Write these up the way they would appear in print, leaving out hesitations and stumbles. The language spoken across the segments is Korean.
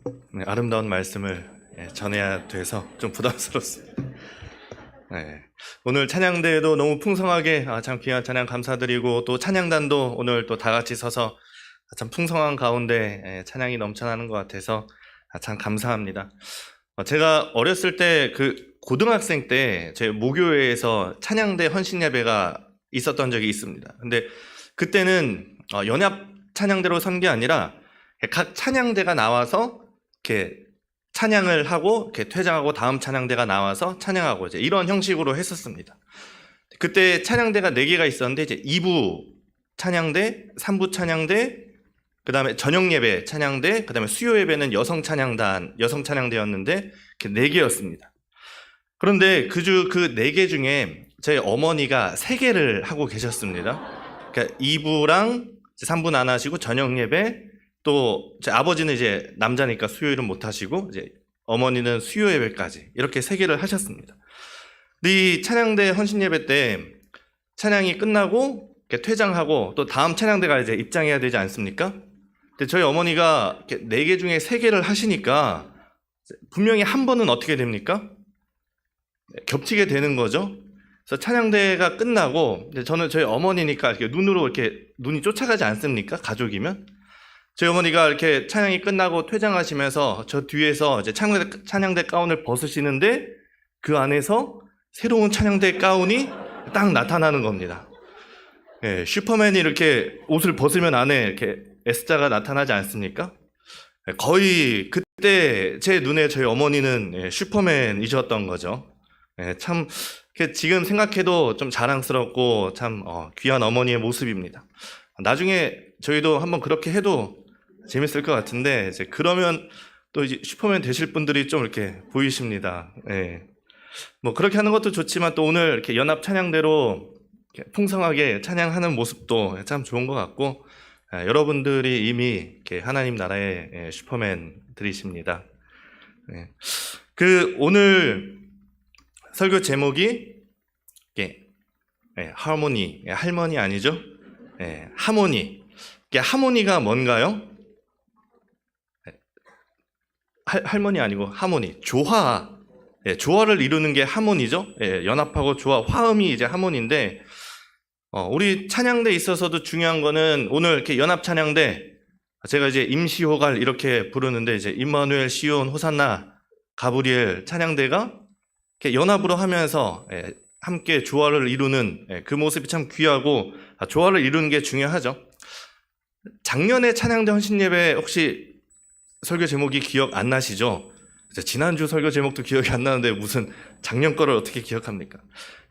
네, 아름다운 말씀을 전해야 돼서 좀 부담스럽습니다. 네, 오늘 찬양대회도 너무 풍성하게 참 귀한 찬양 감사드리고, 또 찬양단도 오늘 또 다 같이 서서 참 풍성한 가운데 찬양이 넘쳐나는 것 같아서 참 감사합니다. 제가 어렸을 때 고등학생 때 제 모교회에서 찬양대 헌신 예배가 있었던 적이 있습니다. 근데 그때는 연합 찬양대로 선 게 아니라 각 찬양대가 나와서 이렇게 찬양을 하고 이렇게 퇴장하고 다음 찬양대가 나와서 찬양하고 이제 이런 형식으로 했었습니다. 그때 찬양대가 4개가 있었는데 이제 2부 찬양대, 3부 찬양대, 그다음에 저녁 예배 찬양대, 그다음에 수요 예배는 여성 찬양대였는데 이렇게 4개였습니다. 그런데 그 4개 중에 제 어머니가 3개를 하고 계셨습니다. 그러니까 2부랑 3부는 안 하시고 저녁 예배, 또 제 아버지는 이제 남자니까 수요일은 못 하시고 이제 어머니는 수요 예배까지 이렇게 3개를 하셨습니다. 근데 이 찬양대 헌신 예배 때 찬양이 끝나고 이렇게 퇴장하고 또 다음 찬양대가 이제 입장해야 되지 않습니까? 근데 저희 어머니가 이렇게 4개 중에 3개를 하시니까 분명히 한 번은 어떻게 됩니까? 겹치게 되는 거죠. 그래서 찬양대가 끝나고 저는 저희 어머니니까 이렇게 눈이 쫓아가지 않습니까? 가족이면. 저희 어머니가 이렇게 찬양이 끝나고 퇴장하시면서 저 뒤에서 이제 찬양대 가운을 벗으시는데 그 안에서 새로운 찬양대 가운이 딱 나타나는 겁니다. 예, 슈퍼맨이 이렇게 옷을 벗으면 안에 이렇게 S자가 나타나지 않습니까? 거의 그때 제 눈에 저희 어머니는 슈퍼맨이셨던 거죠. 참 지금 생각해도 좀 자랑스럽고 참 귀한 어머니의 모습입니다. 나중에 저희도 한번 그렇게 해도 재밌을 것 같은데 이제 그러면 또 이제 슈퍼맨 되실 분들이 좀 이렇게 보이십니다. 뭐 그렇게 하는 것도 좋지만 또 오늘 이렇게 연합 찬양대로 이렇게 풍성하게 찬양하는 모습도 참 좋은 것 같고, 여러분들이 이미 이렇게 하나님 나라의 슈퍼맨들이십니다. 오늘 설교 제목이 하모니, 할머니 아니죠? 하모니. 하모니가 뭔가요? 할머니 아니고 하모니. 조화. 조화를 이루는 게 하모니죠. 연합하고 조화, 화음이 이제 하모니인데, 우리 찬양대에 있어서도 중요한 거는 오늘 이렇게 연합 찬양대, 제가 이제 임시호갈 이렇게 부르는데 이제 임마누엘 시온 호산나 가브리엘 찬양대가 이렇게 연합으로 하면서 함께 조화를 이루는 그 모습이 참 귀하고, 조화를 이루는 게 중요하죠. 작년에 찬양대 헌신 예배 혹시 설교 제목이 기억 안 나시죠? 지난주 설교 제목도 기억이 안 나는데 무슨 작년 거를 어떻게 기억합니까?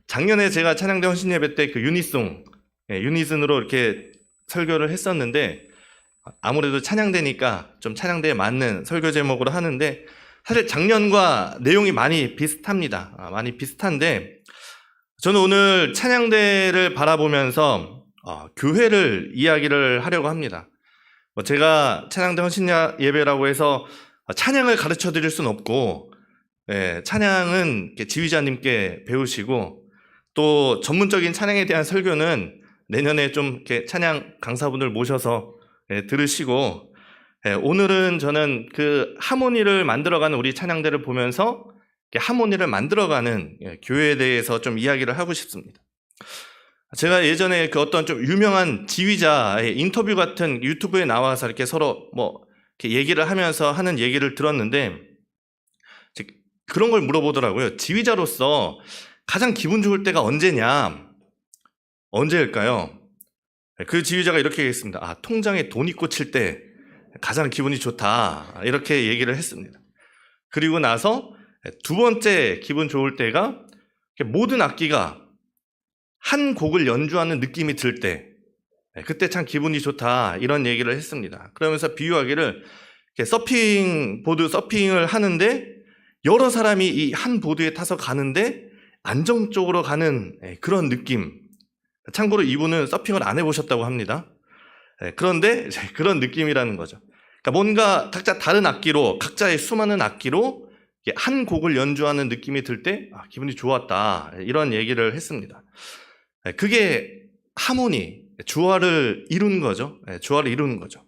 작년에 제가 찬양대 헌신 예배 때 유니송, 유니슨으로 이렇게 설교를 했었는데, 아무래도 찬양대니까 좀 찬양대에 맞는 설교 제목으로 하는데, 사실 작년과 내용이 많이 비슷합니다. 많이 비슷한데, 저는 오늘 찬양대를 바라보면서 교회를 이야기를 하려고 합니다. 제가 찬양대 헌신 예배라고 해서 찬양을 가르쳐 드릴 수는 없고, 찬양은 지휘자님께 배우시고, 또 전문적인 찬양에 대한 설교는 내년에 좀 이렇게 찬양 강사분들 모셔서 들으시고, 오늘은 저는 그 하모니를 만들어가는 우리 찬양대를 보면서 하모니를 만들어가는 교회에 대해서 좀 이야기를 하고 싶습니다. 제가 예전에 어떤 좀 유명한 지휘자의 인터뷰 같은 유튜브에 나와서 이렇게 서로 이렇게 얘기를 하면서 하는 얘기를 들었는데, 그런 걸 물어보더라고요. 지휘자로서 가장 기분 좋을 때가 언제일까요? 그 지휘자가 이렇게 얘기했습니다. 통장에 돈이 꽂힐 때 가장 기분이 좋다. 이렇게 얘기를 했습니다. 그리고 나서 두 번째 기분 좋을 때가 모든 악기가 한 곡을 연주하는 느낌이 들 때, 그때 참 기분이 좋다. 이런 얘기를 했습니다. 그러면서 비유하기를 보드 서핑을 하는데 여러 사람이 이 한 보드에 타서 가는데 안정적으로 가는 그런 느낌. 참고로 이분은 서핑을 안 해보셨다고 합니다. 그런데 그런 느낌이라는 거죠. 그러니까 뭔가 각자 다른 악기로, 각자의 수많은 악기로 한 곡을 연주하는 느낌이 들 때 기분이 좋았다. 이런 얘기를 했습니다. 그게 하모니, 조화를 이루는 거죠. 조화를 이루는 거죠.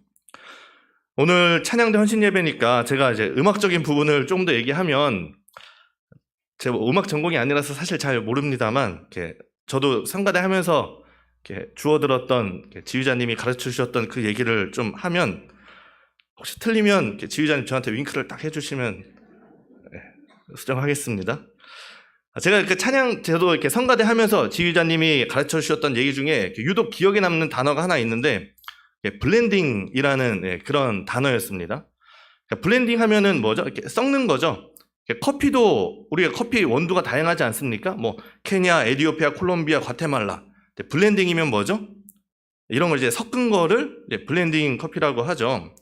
오늘 찬양대 헌신 예배니까 제가 이제 음악적인 부분을 좀 더 얘기하면 제가 음악 전공이 아니라서 사실 잘 모릅니다만 저도 성가대 하면서 주워 들었던 지휘자님이 가르쳐 주셨던 그 얘기를 좀 하면 혹시 틀리면 지휘자님 저한테 윙크를 딱 해주시면 수정하겠습니다. 제가 저도 이렇게 성가대 하면서 지휘자님이 가르쳐 주셨던 얘기 중에 유독 기억에 남는 단어가 하나 있는데 블렌딩이라는 그런 단어였습니다. 블렌딩 하면은 뭐죠? 이렇게 섞는 거죠. 커피도 우리가 커피 원두가 다양하지 않습니까? 뭐 케냐, 에티오피아, 콜롬비아, 과테말라. 블렌딩이면 뭐죠? 이런 걸 이제 섞은 거를 블렌딩 커피라고 하죠.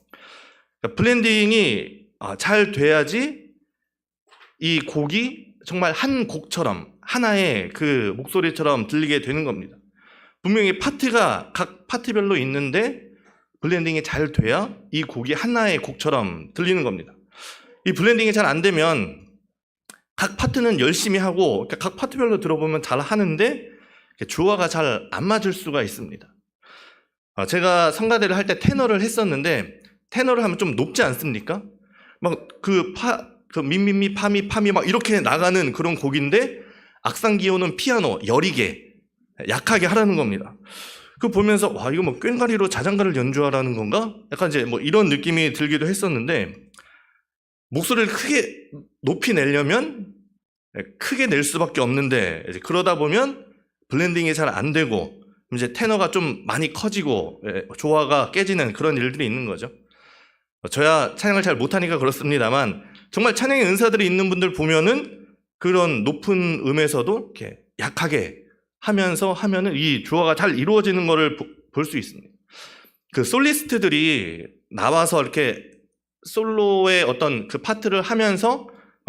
블렌딩이 잘 돼야지 이 곡이 정말 한 곡처럼 하나의 그 목소리처럼 들리게 되는 겁니다. 분명히 파트가 각 파트별로 있는데 블렌딩이 잘 돼야 이 곡이 하나의 곡처럼 들리는 겁니다. 이 블렌딩이 잘 안 되면 각 파트는 열심히 하고 각 파트별로 들어보면 잘 하는데 조화가 잘 안 맞을 수가 있습니다. 제가 성가대를 할 때 테너를 했었는데 테너를 하면 좀 높지 않습니까? 막 미미미 파미 막 이렇게 나가는 그런 곡인데 악상 기호는 피아노 여리게 약하게 하라는 겁니다. 그거 보면서 와 이거 뭐 꽹과리로 자장가를 연주하라는 건가? 약간 이제 뭐 이런 느낌이 들기도 했었는데 목소리를 크게 높이 내려면 크게 낼 수밖에 없는데 이제 그러다 보면 블렌딩이 잘 안 되고 이제 테너가 좀 많이 커지고 조화가 깨지는 그런 일들이 있는 거죠. 저야 찬양을 잘 못하니까 그렇습니다만 정말 찬양의 은사들이 있는 분들 보면은 그런 높은 음에서도 이렇게 약하게 하면서 하면은 이 조화가 잘 이루어지는 것을 볼 수 있습니다. 그 솔리스트들이 나와서 이렇게 솔로의 어떤 그 파트를 하면서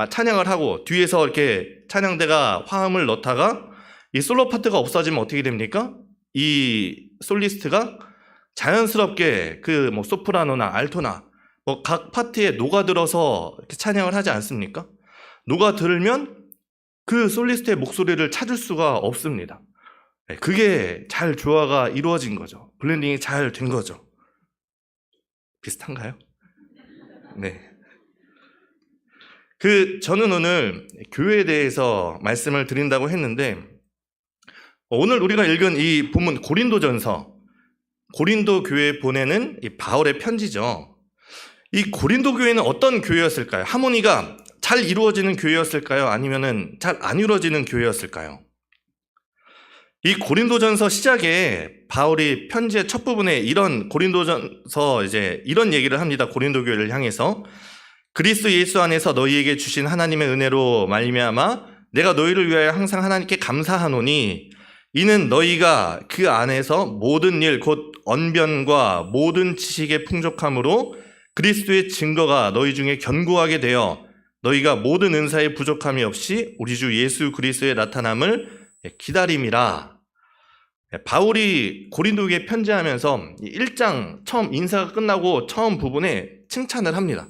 찬양을 하고 뒤에서 이렇게 찬양대가 화음을 넣다가 이 솔로 파트가 없어지면 어떻게 됩니까? 이 솔리스트가 자연스럽게 그 뭐 소프라노나 알토나 뭐 각 파트에 녹아들어서 이렇게 찬양을 하지 않습니까? 녹아들면 그 솔리스트의 목소리를 찾을 수가 없습니다. 그게 잘 조화가 이루어진 거죠. 블렌딩이 잘 된 거죠. 비슷한가요? 네. 저는 오늘 교회에 대해서 말씀을 드린다고 했는데 오늘 우리가 읽은 이 본문 고린도전서, 고린도 교회에 보내는 이 바울의 편지죠. 이 고린도 교회는 어떤 교회였을까요? 하모니가 잘 이루어지는 교회였을까요? 아니면은 잘 안 이루어지는 교회였을까요? 이 고린도전서 시작에 바울이 편지의 첫 부분에 이런 고린도전서 이제 이런 얘기를 합니다. 고린도 교회를 향해서 그리스도 예수 안에서 너희에게 주신 하나님의 은혜로 말미암아 내가 너희를 위하여 항상 하나님께 감사하노니 이는 너희가 그 안에서 모든 일 곧 언변과 모든 지식의 풍족함으로 그리스도의 증거가 너희 중에 견고하게 되어 너희가 모든 은사의 부족함이 없이 우리 주 예수 그리스도의 나타남을 기다림이라. 바울이 고린도교에 편지하면서 1장 처음 인사가 끝나고 처음 부분에 칭찬을 합니다.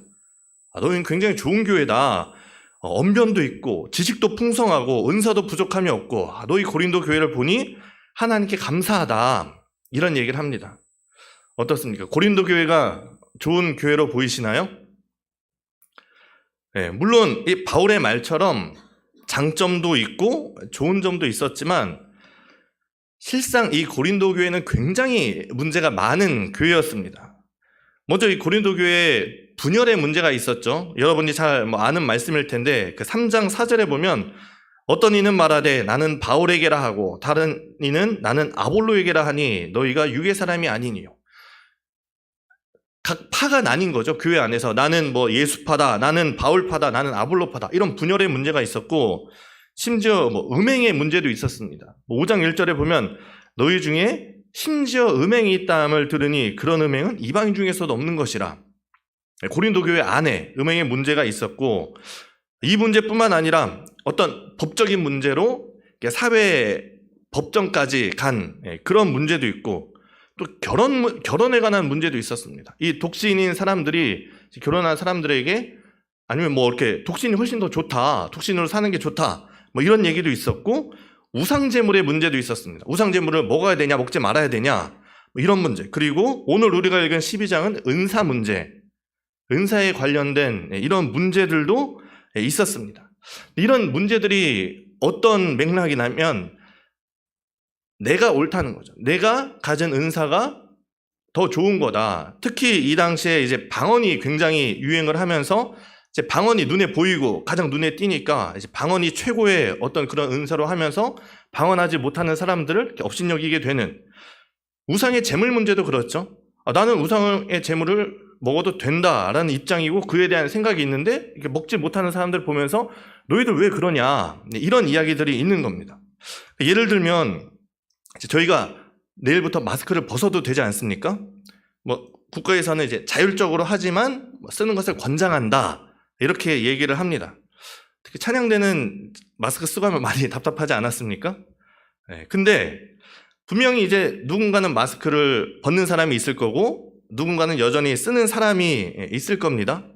너희는 굉장히 좋은 교회다. 언변도 있고 지식도 풍성하고 은사도 부족함이 없고 너희 고린도 교회를 보니 하나님께 감사하다. 이런 얘기를 합니다. 어떻습니까? 고린도 교회가 좋은 교회로 보이시나요? 네, 물론 이 바울의 말처럼 장점도 있고 좋은 점도 있었지만 실상 이 고린도 교회는 굉장히 문제가 많은 교회였습니다. 먼저 이 고린도 교회에 분열의 문제가 있었죠. 여러분이 잘 아는 말씀일 텐데 그 3장 4절에 보면 어떤 이는 말하되 나는 바울에게라 하고 다른 이는 나는 아볼로에게라 하니 너희가 유괴 사람이 아니니요. 각 파가 나뉜 거죠. 교회 안에서 나는 뭐 예수파다, 나는 바울파다, 나는 아볼로파다 이런 분열의 문제가 있었고 심지어 뭐 음행의 문제도 있었습니다. 5장 1절에 보면 너희 중에 심지어 음행이 있다함을 들으니 그런 음행은 이방인 중에서도 없는 것이라. 고린도 교회 안에 음행의 문제가 있었고 이 문제뿐만 아니라 어떤 법적인 문제로 사회 법정까지 간 그런 문제도 있고 또 결혼에 관한 문제도 있었습니다. 이 독신인 사람들이 결혼한 사람들에게 아니면 뭐 이렇게 독신이 훨씬 더 좋다, 독신으로 사는 게 좋다, 뭐 이런 얘기도 있었고 우상제물의 문제도 있었습니다. 우상제물을 먹어야 되냐, 먹지 말아야 되냐, 뭐 이런 문제. 그리고 오늘 우리가 읽은 12장은 은사 문제, 은사에 관련된 이런 문제들도 있었습니다. 이런 문제들이 어떤 맥락이냐면 내가 옳다는 거죠. 내가 가진 은사가 더 좋은 거다. 특히 이 당시에 이제 방언이 굉장히 유행을 하면서 이제 방언이 눈에 보이고 가장 눈에 띄니까 이제 방언이 최고의 어떤 그런 은사로 하면서 방언하지 못하는 사람들을 업신여기게 되는, 우상의 재물 문제도 그렇죠. 나는 우상의 재물을 먹어도 된다라는 입장이고 그에 대한 생각이 있는데 이렇게 먹지 못하는 사람들 보면서 너희들 왜 그러냐, 이런 이야기들이 있는 겁니다. 예를 들면 저희가 내일부터 마스크를 벗어도 되지 않습니까? 국가에서는 이제 자율적으로 하지만 쓰는 것을 권장한다, 이렇게 얘기를 합니다. 특히 찬양대는 마스크 쓰고 하면 많이 답답하지 않았습니까? 근데 분명히 이제 누군가는 마스크를 벗는 사람이 있을 거고 누군가는 여전히 쓰는 사람이 있을 겁니다.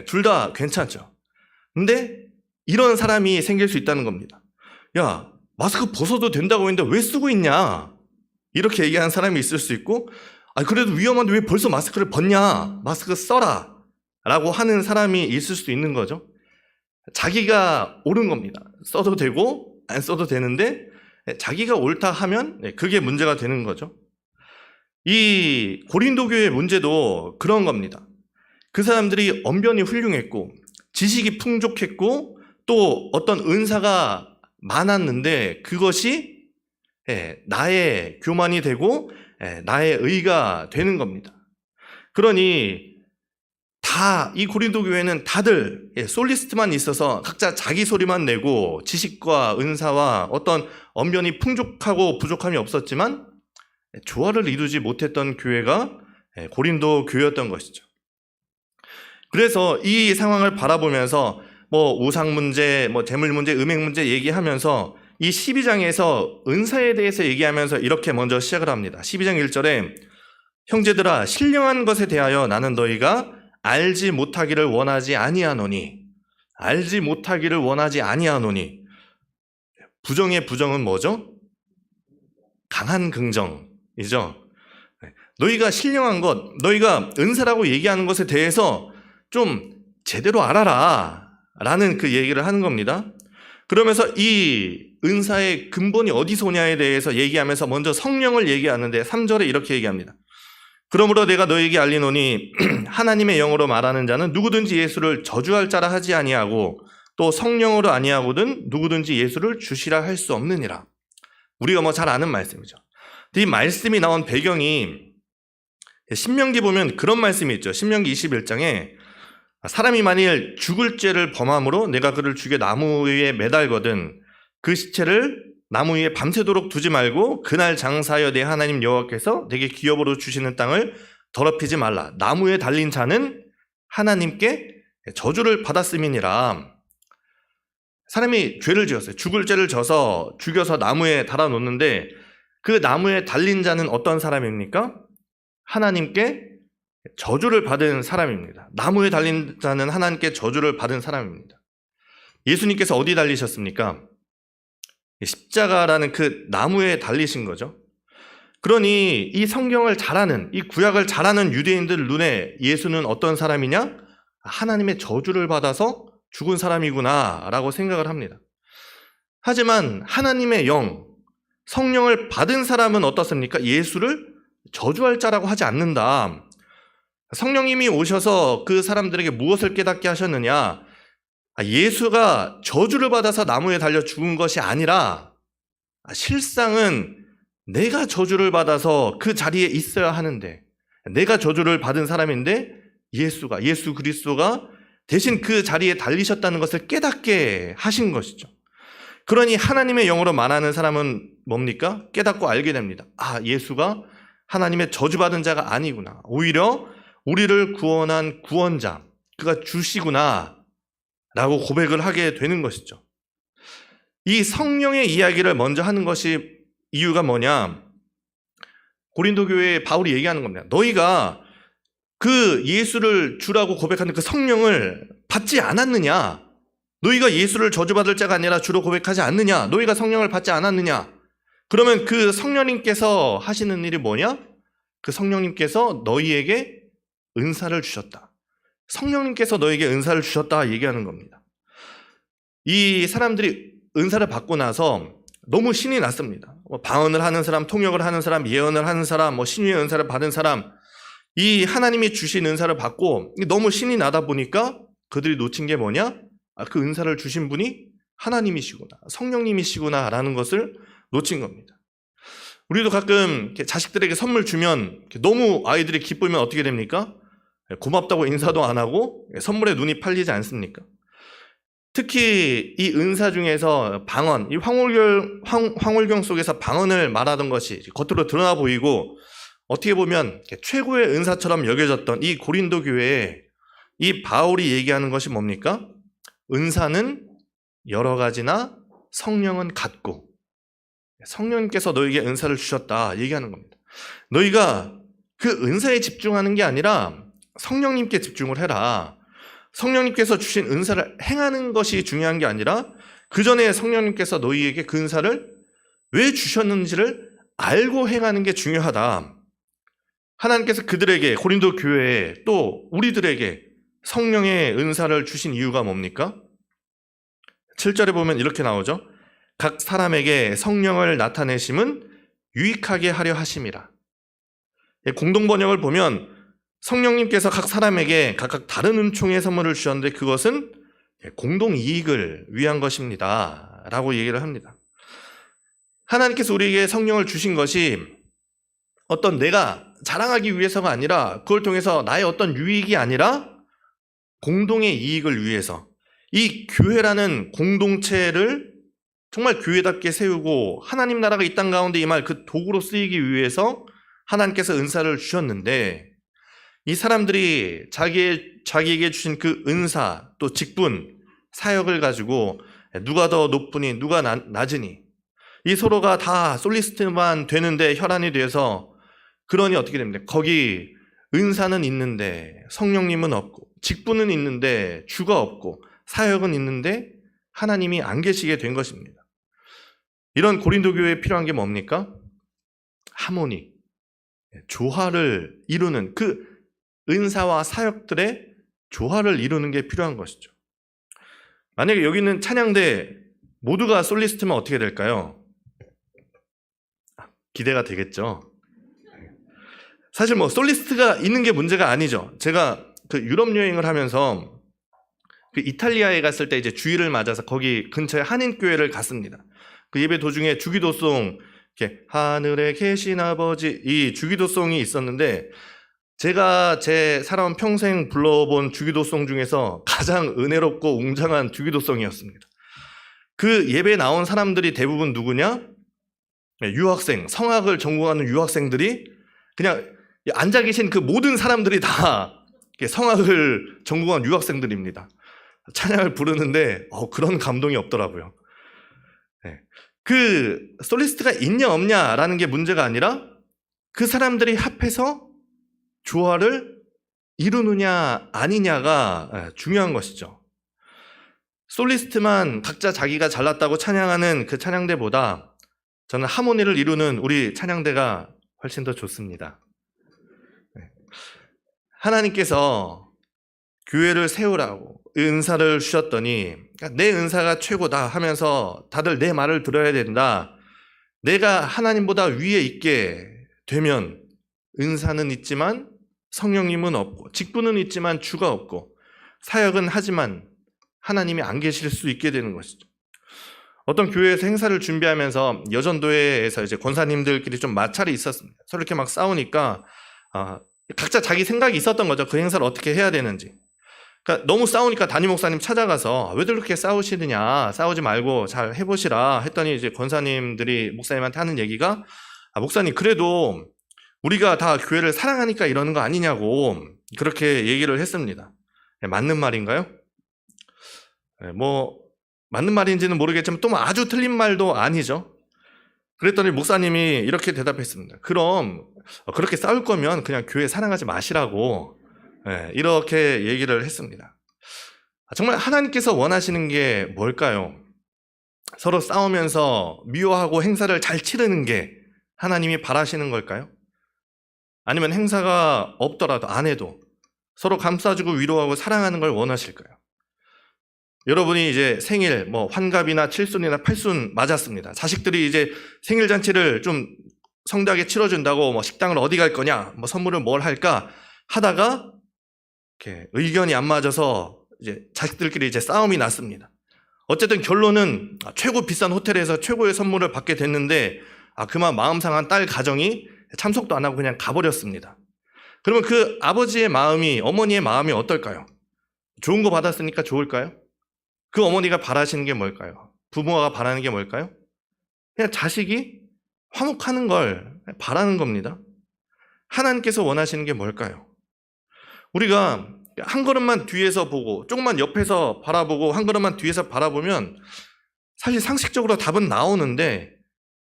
둘 다 괜찮죠. 근데 이런 사람이 생길 수 있다는 겁니다. 야, 마스크 벗어도 된다고 했는데 왜 쓰고 있냐, 이렇게 얘기하는 사람이 있을 수 있고, 그래도 위험한데 왜 벌써 마스크를 벗냐, 마스크 써라 라고 하는 사람이 있을 수도 있는 거죠. 자기가 옳은 겁니다. 써도 되고 안 써도 되는데 자기가 옳다 하면 그게 문제가 되는 거죠. 이 고린도 교회의 문제도 그런 겁니다. 그 사람들이 언변이 훌륭했고 지식이 풍족했고 또 어떤 은사가 많았는데 그것이 나의 교만이 되고 나의 의가 되는 겁니다. 그러니 다 이 고린도 교회는 다들 솔리스트만 있어서 각자 자기 소리만 내고 지식과 은사와 어떤 언변이 풍족하고 부족함이 없었지만 조화를 이루지 못했던 교회가 고린도 교회였던 것이죠. 그래서 이 상황을 바라보면서 우상 문제, 재물 문제, 음행 문제 얘기하면서 이 12장에서 은사에 대해서 얘기하면서 이렇게 먼저 시작을 합니다. 12장 1절에 형제들아 신령한 것에 대하여 나는 너희가 알지 못하기를 원하지 아니하노니, 알지 못하기를 원하지 아니하노니, 부정의 부정은 뭐죠? 강한 긍정이죠. 너희가 신령한 것, 너희가 은사라고 얘기하는 것에 대해서 좀 제대로 알아라 라는 그 얘기를 하는 겁니다. 그러면서 이 은사의 근본이 어디서 오냐에 대해서 얘기하면서 먼저 성령을 얘기하는데 3절에 이렇게 얘기합니다. 그러므로 내가 너희에게 알리노니 하나님의 영으로 말하는 자는 누구든지 예수를 저주할 자라 하지 아니하고 또 성령으로 아니하거든 누구든지 예수를 주시라 할 수 없느니라. 우리가 잘 아는 말씀이죠. 이 말씀이 나온 배경이 신명기 보면 그런 말씀이 있죠. 신명기 21장에 사람이 만일 죽을 죄를 범함으로 내가 그를 죽여 나무 위에 매달거든 그 시체를 나무 위에 밤새도록 두지 말고 그날 장사하여 내 하나님 여호와께서 내게 기업으로 주시는 땅을 더럽히지 말라. 나무에 달린 자는 하나님께 저주를 받았음이니라. 사람이 죄를 지었어요. 죽을 죄를 져서 죽여서 나무에 달아놓는데 그 나무에 달린 자는 어떤 사람입니까? 하나님께 저주를 받은 사람입니다. 나무에 달린 자는 하나님께 저주를 받은 사람입니다. 예수님께서 어디 달리셨습니까? 십자가라는 그 나무에 달리신 거죠. 그러니 이 성경을 잘 아는, 이 구약을 잘 아는 유대인들 눈에 예수는 어떤 사람이냐? 하나님의 저주를 받아서 죽은 사람이구나 라고 생각을 합니다. 하지만 하나님의 영, 성령을 받은 사람은 어떻습니까? 예수를 저주할 자라고 하지 않는다. 성령님이 오셔서 그 사람들에게 무엇을 깨닫게 하셨느냐? 예수가 저주를 받아서 나무에 달려 죽은 것이 아니라 실상은 내가 저주를 받아서 그 자리에 있어야 하는데, 내가 저주를 받은 사람인데 예수 그리스도가 대신 그 자리에 달리셨다는 것을 깨닫게 하신 것이죠. 그러니 하나님의 영으로 말하는 사람은 뭡니까? 깨닫고 알게 됩니다. 예수가 하나님의 저주받은 자가 아니구나. 오히려 우리를 구원한 구원자, 그가 주시구나 라고 고백을 하게 되는 것이죠. 이 성령의 이야기를 먼저 하는 것이 이유가 뭐냐? 고린도 교회에 바울이 얘기하는 겁니다. 너희가 그 예수를 주라고 고백하는 그 성령을 받지 않았느냐? 너희가 예수를 저주받을 자가 아니라 주로 고백하지 않느냐? 너희가 성령을 받지 않았느냐? 그러면 그 성령님께서 하시는 일이 뭐냐? 그 성령님께서 너희에게 은사를 주셨다. 성령님께서 너에게 은사를 주셨다 얘기하는 겁니다. 이 사람들이 은사를 받고 나서 너무 신이 났습니다. 방언을 하는 사람, 통역을 하는 사람, 예언을 하는 사람, 신유의 은사를 받은 사람, 이 하나님이 주신 은사를 받고 너무 신이 나다 보니까 그들이 놓친 게 뭐냐? 그 은사를 주신 분이 하나님이시구나, 성령님이시구나 라는 것을 놓친 겁니다. 우리도 가끔 자식들에게 선물 주면 너무 아이들이 기쁘면 어떻게 됩니까? 고맙다고 인사도 안 하고 선물에 눈이 팔리지 않습니까? 특히 이 은사 중에서 방언, 이 황홀경 속에서 방언을 말하던 것이 겉으로 드러나 보이고 어떻게 보면 최고의 은사처럼 여겨졌던 이 고린도 교회에 이 바울이 얘기하는 것이 뭡니까? 은사는 여러 가지나 성령은 같고, 성령님께서 너에게 은사를 주셨다 얘기하는 겁니다. 너희가 그 은사에 집중하는 게 아니라 성령님께 집중을 해라. 성령님께서 주신 은사를 행하는 것이 중요한 게 아니라 그 전에 성령님께서 너희에게 그 은사를 왜 주셨는지를 알고 행하는 게 중요하다. 하나님께서 그들에게, 고린도 교회에, 또 우리들에게 성령의 은사를 주신 이유가 뭡니까? 7절에 보면 이렇게 나오죠. 각 사람에게 성령을 나타내심은 유익하게 하려 하심이라. 공동번역을 보면 성령님께서 각 사람에게 각각 다른 은총의 선물을 주셨는데 그것은 공동이익을 위한 것입니다 라고 얘기를 합니다. 하나님께서 우리에게 성령을 주신 것이 어떤 내가 자랑하기 위해서가 아니라, 그걸 통해서 나의 어떤 유익이 아니라 공동의 이익을 위해서, 이 교회라는 공동체를 정말 교회답게 세우고 하나님 나라가 이 땅 가운데 임할 그 도구로 쓰이기 위해서 하나님께서 은사를 주셨는데, 이 사람들이 자기에게 주신 그 은사, 또 직분, 사역을 가지고 누가 더 높으니 누가 낮으니, 이 서로가 다 솔리스트만 되는데 혈안이 돼서, 그러니 어떻게 됩니까? 거기 은사는 있는데 성령님은 없고, 직분은 있는데 주가 없고, 사역은 있는데 하나님이 안 계시게 된 것입니다. 이런 고린도 교회에 필요한 게 뭡니까? 하모니, 조화를 이루는, 그 은사와 사역들의 조화를 이루는 게 필요한 것이죠. 만약에 여기 있는 찬양대 모두가 솔리스트면 어떻게 될까요? 기대가 되겠죠. 사실 솔리스트가 있는 게 문제가 아니죠. 제가 그 유럽 여행을 하면서 그 이탈리아에 갔을 때 이제 주일을 맞아서 거기 근처에 한인교회를 갔습니다. 그 예배 도중에 주기도송, 이렇게 하늘에 계신 아버지, 이 주기도송이 있었는데, 제가 제 살아온 평생 불러본 주기도송 중에서 가장 은혜롭고 웅장한 주기도송이었습니다. 그 예배에 나온 사람들이 대부분 누구냐? 유학생, 성악을 전공하는 유학생들이, 그냥 앉아 계신 그 모든 사람들이 다 성악을 전공한 유학생들입니다. 찬양을 부르는데 그런 감동이 없더라고요. 그 솔리스트가 있냐 없냐라는 게 문제가 아니라 그 사람들이 합해서 조화를 이루느냐 아니냐가 중요한 것이죠. 솔리스트만 각자 자기가 잘났다고 찬양하는 그 찬양대보다 저는 하모니를 이루는 우리 찬양대가 훨씬 더 좋습니다. 하나님께서 교회를 세우라고 은사를 주셨더니, 내 은사가 최고다 하면서 다들 내 말을 들어야 된다, 내가 하나님보다 위에 있게 되면 은사는 있지만 성령님은 없고, 직분은 있지만 주가 없고, 사역은 하지만 하나님이 안 계실 수 있게 되는 것이죠. 어떤 교회에서 행사를 준비하면서 여전도회에서 이제 권사님들끼리 좀 마찰이 있었습니다. 서로 이렇게 막 싸우니까 각자 자기 생각이 있었던 거죠. 그 행사를 어떻게 해야 되는지. 그러니까 너무 싸우니까 담임 목사님 찾아가서 왜들 그렇게 싸우시느냐, 싸우지 말고 잘 해보시라 했더니, 이제 권사님들이 목사님한테 하는 얘기가, 목사님 그래도 우리가 다 교회를 사랑하니까 이러는 거 아니냐고 그렇게 얘기를 했습니다. 맞는 말인가요? 맞는 말인지는 모르겠지만 또 아주 틀린 말도 아니죠. 그랬더니 목사님이 이렇게 대답했습니다. 그럼 그렇게 싸울 거면 그냥 교회 사랑하지 마시라고 이렇게 얘기를 했습니다. 정말 하나님께서 원하시는 게 뭘까요? 서로 싸우면서 미워하고 행사를 잘 치르는 게 하나님이 바라시는 걸까요? 아니면 행사가 없더라도 안 해도 서로 감싸주고 위로하고 사랑하는 걸 원하실까요? 여러분이 이제 생일, 환갑이나 칠순이나 팔순 맞았습니다. 자식들이 이제 생일 잔치를 좀 성대하게 치러준다고 식당을 어디 갈 거냐, 선물을 뭘 할까 하다가 이렇게 의견이 안 맞아서 이제 자식들끼리 이제 싸움이 났습니다. 어쨌든 결론은 최고 비싼 호텔에서 최고의 선물을 받게 됐는데 그만 마음 상한 딸 가정이 참석도 안 하고 그냥 가버렸습니다. 그러면 그 아버지의 마음이, 어머니의 마음이 어떨까요? 좋은 거 받았으니까 좋을까요? 그 어머니가 바라시는 게 뭘까요? 부모가 바라는 게 뭘까요? 그냥 자식이 화목하는 걸 바라는 겁니다. 하나님께서 원하시는 게 뭘까요? 우리가 한 걸음만 뒤에서 보고 조금만 옆에서 바라보고 한 걸음만 뒤에서 바라보면 사실 상식적으로 답은 나오는데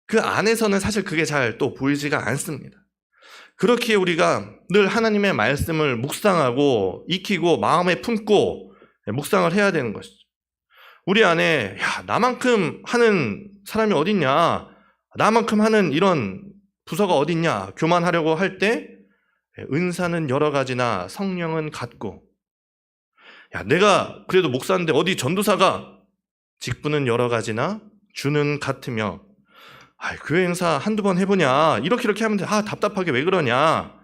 그 안에서는 사실 그게 잘 또 보이지가 않습니다. 그렇기에 우리가 늘 하나님의 말씀을 묵상하고 익히고 마음에 품고 묵상을 해야 되는 것이죠. 우리 안에 나만큼 하는 사람이 어딨냐, 나만큼 하는 이런 부서가 어딨냐 교만하려고 할 때 은사는 여러 가지나 성령은 같고, 내가 그래도 목사인데 어디 전도사가 직분은 여러 가지나 주는 같으며 교회 행사 한두 번 해보냐 이렇게 하면 돼. 답답하게 왜 그러냐.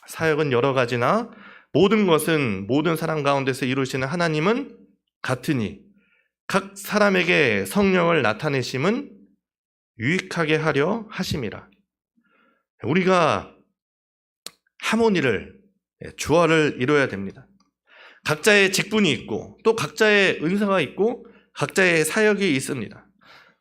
사역은 여러 가지나 모든 것은 모든 사람 가운데서 이루시는 하나님은 같으니 각 사람에게 성령을 나타내심은 유익하게 하려 하심이라. 우리가 하모니를, 조화를 이뤄야 됩니다. 각자의 직분이 있고 또 각자의 은사가 있고 각자의 사역이 있습니다.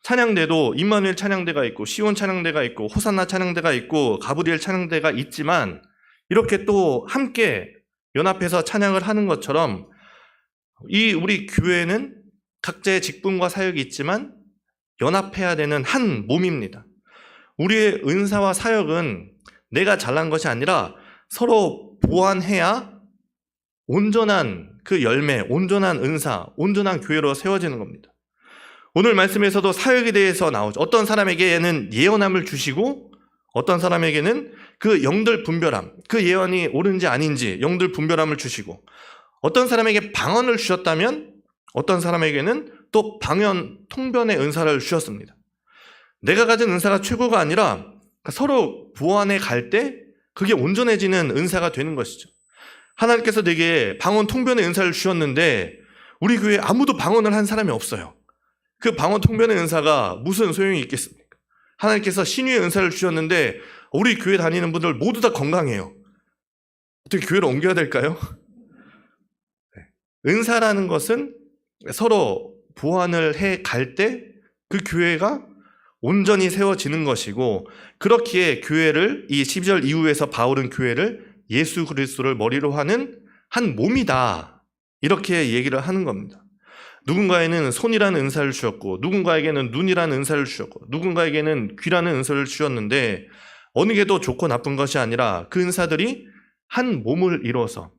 찬양대도 임마누엘 찬양대가 있고 시온 찬양대가 있고 호산나 찬양대가 있고 가브리엘 찬양대가 있지만 이렇게 또 함께 연합해서 찬양을 하는 것처럼 이 우리 교회는 각자의 직분과 사역이 있지만 연합해야 되는 한 몸입니다. 우리의 은사와 사역은 내가 잘난 것이 아니라 서로 보완해야 온전한 그 열매, 온전한 은사, 온전한 교회로 세워지는 겁니다. 오늘 말씀에서도 사역에 대해서 나오죠. 어떤 사람에게는 예언함을 주시고 어떤 사람에게는 그 영들 분별함, 그 예언이 옳은지 아닌지 영들 분별함을 주시고 어떤 사람에게 방언을 주셨다면 어떤 사람에게는 또 방언, 통변의 은사를 주셨습니다. 내가 가진 은사가 최고가 아니라 서로 보완해 갈 때 그게 온전해지는 은사가 되는 것이죠. 하나님께서 내게 방언, 통변의 은사를 주셨는데 우리 교회에 아무도 방언을 한 사람이 없어요. 그 방언, 통변의 은사가 무슨 소용이 있겠습니까? 하나님께서 신유의 은사를 주셨는데 우리 교회 다니는 분들 모두 다 건강해요. 어떻게 교회를 옮겨야 될까요? 은사라는 것은 서로 보완을 해 갈 때 그 교회가 온전히 세워지는 것이고, 그렇기에 교회를, 이 12절 이후에서 바울은 교회를 예수 그리스도를 머리로 하는 한 몸이다, 이렇게 얘기를 하는 겁니다. 누군가에는 손이라는 은사를 주셨고 누군가에게는 눈이라는 은사를 주셨고 누군가에게는 귀라는 은사를 주셨는데 어느 게 더 좋고 나쁜 것이 아니라 그 은사들이 한 몸을 이루어서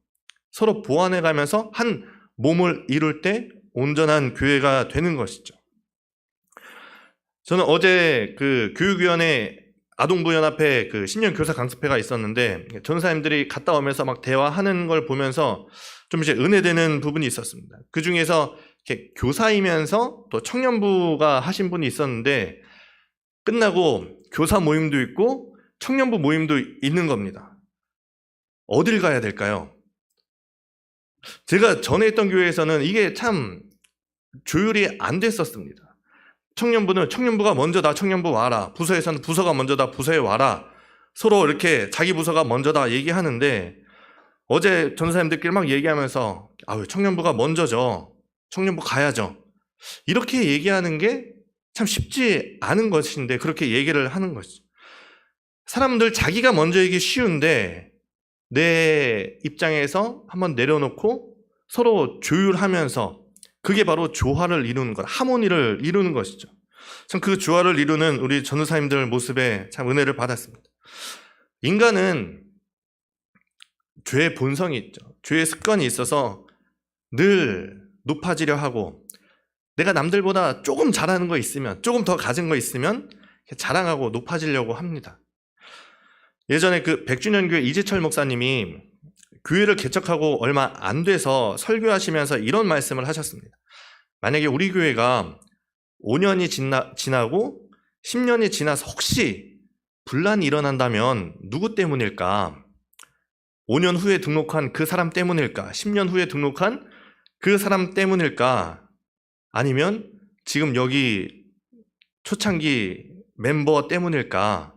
서로 보완해가면서 한 몸을 이룰 때 온전한 교회가 되는 것이죠. 저는 어제 그 교육위원회 아동부연합회 그 신년 교사 강습회가 있었는데 전사님들이 갔다 오면서 막 대화하는 걸 보면서 좀 이제 은혜되는 부분이 있었습니다. 그 중에서 이렇게 교사이면서 또 청년부가 하신 분이 있었는데 끝나고 교사 모임도 있고 청년부 모임도 있는 겁니다. 어딜 가야 될까요? 제가 전에 있던 교회에서는 이게 참 조율이 안 됐었습니다. 청년부는 청년부가 먼저다, 청년부 와라. 부서에서는 부서가 먼저다, 부서에 와라. 서로 이렇게 자기 부서가 먼저다 얘기하는데 어제 전사님들끼리 막 얘기하면서 청년부가 먼저죠. 청년부 가야죠. 이렇게 얘기하는 게 참 쉽지 않은 것인데 그렇게 얘기를 하는 것이죠. 사람들 자기가 먼저 얘기 쉬운데 내 입장에서 한번 내려놓고 서로 조율하면서 그게 바로 조화를 이루는 것, 하모니를 이루는 것이죠. 참 그 조화를 이루는 우리 전도사님들 모습에 참 은혜를 받았습니다. 인간은 죄의 본성이 있죠. 죄의 습관이 있어서 늘 높아지려 하고 내가 남들보다 조금 잘하는 거 있으면, 조금 더 가진 거 있으면 자랑하고 높아지려고 합니다. 예전에 그 백주년교회 이재철 목사님이 교회를 개척하고 얼마 안 돼서 설교하시면서 이런 말씀을 하셨습니다. 만약에 우리 교회가 5년이 지나고 10년이 지나서 혹시 분란이 일어난다면 누구 때문일까? 5년 후에 등록한 그 사람 때문일까? 10년 후에 등록한 그 사람 때문일까? 아니면 지금 여기 초창기 멤버 때문일까?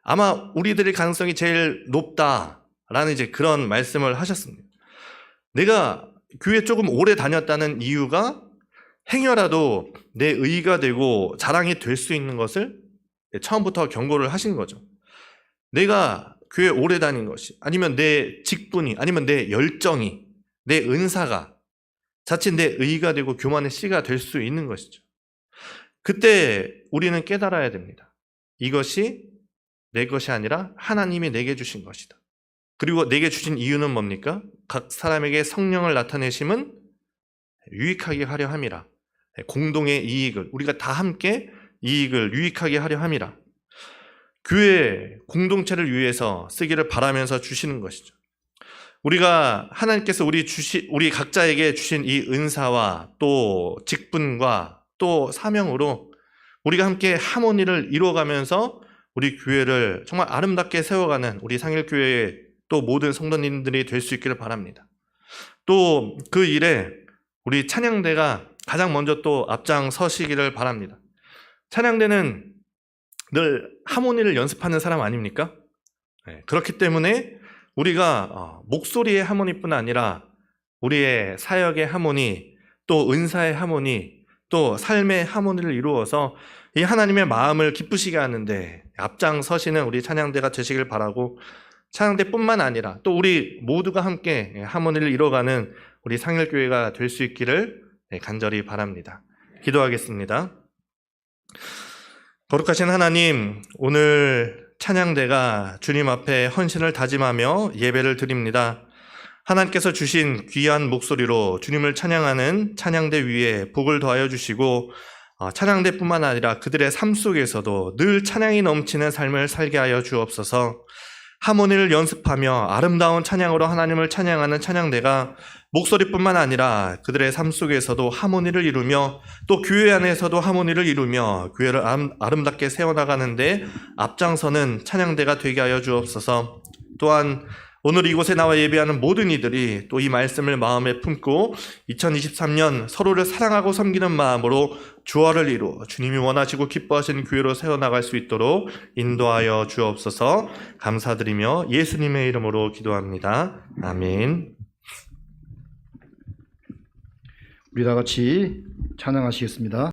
아마 우리들의 가능성이 제일 높다라는 이제 그런 말씀을 하셨습니다. 내가 교회 조금 오래 다녔다는 이유가 행여라도 내 의의가 되고 자랑이 될 수 있는 것을 처음부터 경고를 하신 거죠. 내가 교회 오래 다닌 것이, 아니면 내 직분이, 아니면 내 열정이, 내 은사가 자칫 내 의의가 되고 교만의 씨가 될 수 있는 것이죠. 그때 우리는 깨달아야 됩니다. 이것이 내 것이 아니라 하나님이 내게 주신 것이다. 그리고 내게 주신 이유는 뭡니까? 각 사람에게 성령을 나타내심은 유익하게 하려 함이라. 공동의 이익을, 우리가 다 함께 이익을 유익하게 하려 함이라. 교회 공동체를 위해서 쓰기를 바라면서 주시는 것이죠. 우리가 하나님께서 우리 각자에게 주신 이 은사와 또 직분과 또 사명으로 우리가 함께 하모니를 이루어가면서 우리 교회를 정말 아름답게 세워가는 우리 상일교회의 또 모든 성도님들이 될 수 있기를 바랍니다. 또 그 일에 우리 찬양대가 가장 먼저 또 앞장서시기를 바랍니다. 찬양대는 늘 하모니를 연습하는 사람 아닙니까? 그렇기 때문에 우리가 목소리의 하모니뿐 아니라 우리의 사역의 하모니, 또 은사의 하모니, 또 삶의 하모니를 이루어서 이 하나님의 마음을 기쁘시게 하는데 앞장서시는 우리 찬양대가 되시길 바라고, 찬양대뿐만 아니라 또 우리 모두가 함께 하모니를 이뤄가는 우리 상일교회가 될 수 있기를 간절히 바랍니다. 기도하겠습니다. 거룩하신 하나님, 오늘 찬양대가 주님 앞에 헌신을 다짐하며 예배를 드립니다. 하나님께서 주신 귀한 목소리로 주님을 찬양하는 찬양대 위에 복을 더하여 주시고, 찬양대뿐만 아니라 그들의 삶 속에서도 늘 찬양이 넘치는 삶을 살게 하여 주옵소서. 하모니를 연습하며 아름다운 찬양으로 하나님을 찬양하는 찬양대가 목소리뿐만 아니라 그들의 삶 속에서도 하모니를 이루며 또 교회 안에서도 하모니를 이루며 교회를 아름답게 세워나가는데 앞장서는 찬양대가 되게 하여 주옵소서. 또한 오늘 이곳에 나와 예배하는 모든 이들이 또 이 말씀을 마음에 품고 2023년 서로를 사랑하고 섬기는 마음으로 주화를 이루어 주님이 원하시고 기뻐하시는 교회로 세워나갈 수 있도록 인도하여 주옵소서. 감사드리며 예수님의 이름으로 기도합니다. 아멘. 우리 다 같이 찬양하시겠습니다.